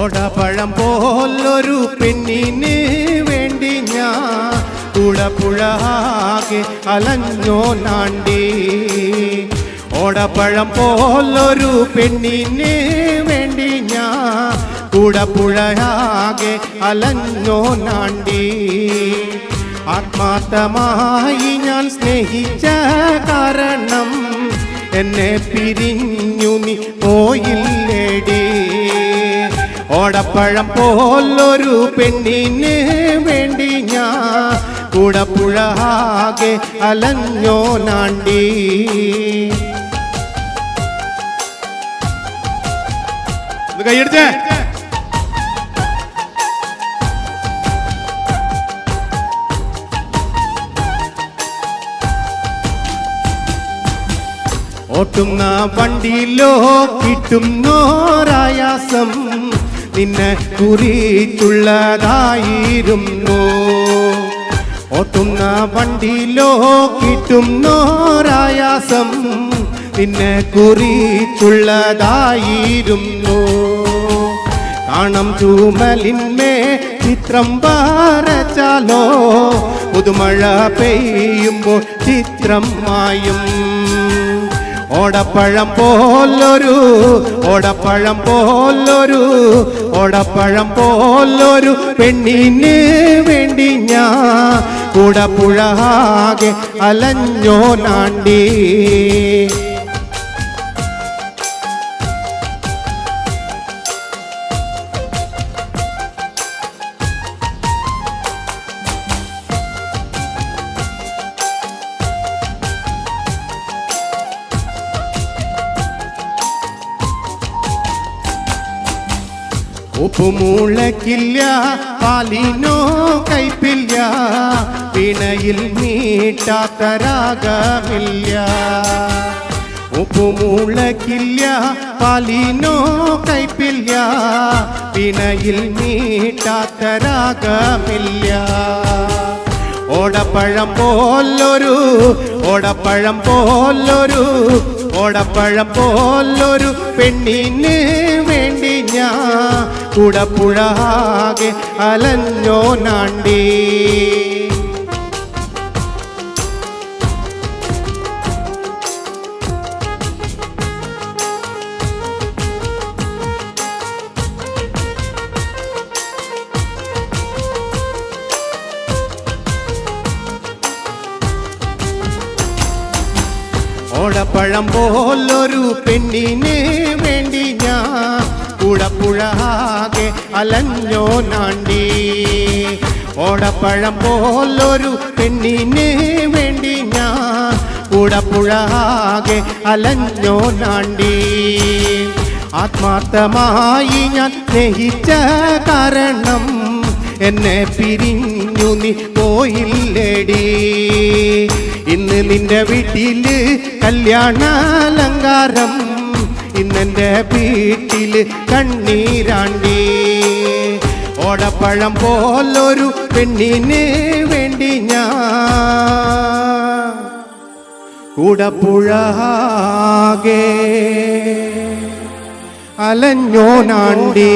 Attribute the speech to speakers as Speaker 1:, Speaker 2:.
Speaker 1: ഓടപ്പഴം പോലൊരു പെണ്ണിന് വേണ്ടി ഞാൻ കുടപ്പുഴാകെ അലഞ്ഞോ നാണ്ടി. ഓടപ്പഴം പോലൊരു പെണ്ണിന് വേണ്ടി ഞാൻ കുടപ്പുഴയാകെ അലഞ്ഞോ നാണ്ടി. ആത്മാർത്ഥമായി ഞാൻ സ്നേഹിച്ച കാരണം എന്നെ പിരിഞ്ഞു നീ പോയില്ലേടി. ഓടപ്പഴം പോലൊരു പെണ്ണിന് വേണ്ടി ഞാൻ കുടപ്പുഴാകെ അലഞ്ഞോ നാണ്ടി. കൈയടിച്ചേ. ഓട്ടുന്ന വണ്ടിയിലോ കിട്ടുന്നോരായാസം നിന്നെ കുറിച്ചുള്ളതായിരുന്നു. ഓട്ടുന്ന വണ്ടിയിലോ കിട്ടുന്നോരായാസം നിന്നെ കുറിച്ചുള്ളതായിരുന്നു. കാണം ചൂമലിന്മേ ചിത്രം വരച്ചാലോ പുതുമഴ പെയ്യുമ്പോൾ ചിത്രം മായും. ഓടപ്പഴം പോലൊരു പെണ്ണിന് വേണ്ടി ഞാൻ കുടപ്പുഴാകെ അലഞ്ഞോ നാണ്ടി. ഉപ്പുമുളക്കില്ല, പാലിനോ കയ്പില്ല, വീണയിൽ മീട്ടാത്ത രാഗമില്ല. ഉപ്പുമുളക്കില്ല, പാലിനോ കയ്പില്ല, വീണയിൽ മീട്ടാത്ത രാഗമില്ല. ഓടപ്പഴം പോലൊരു പെണ്ണിന് വേണ്ടി ഞാൻ കുടപ്പുഴാകെ അലഞ്ഞോ നാണ്ടി. ഓടപ്പഴം പോലൊരു പെണ്ണിന് വേണ്ടി ഞാൻ കുടപ്പുഴാകെ അലഞ്ഞോ നാണ്ടി. ഓടപ്പഴം പോലൊരു പെണ്ണിന് വേണ്ടി ഞാൻ കുടപ്പുഴാകെ അലഞ്ഞോ നാണ്ടി. ആത്മാർത്ഥമായി ഞാൻ സ്നേഹിച്ച കാരണം എന്നെ പിരിഞ്ഞു നീ പോയില്ലേടി. ഇന്ന് നിന്റെ വീട്ടില് കല്യാണാലങ്കാരം, ഇന്നെൻ്റെ വീട്ടില് കണ്ണീരാണ്ടി. ഓടപ്പഴം പോലൊരു പെണ്ണിന് വേണ്ടി ഞാൻ കുടപ്പുഴാകെ അലഞ്ഞോ നാണ്ടി.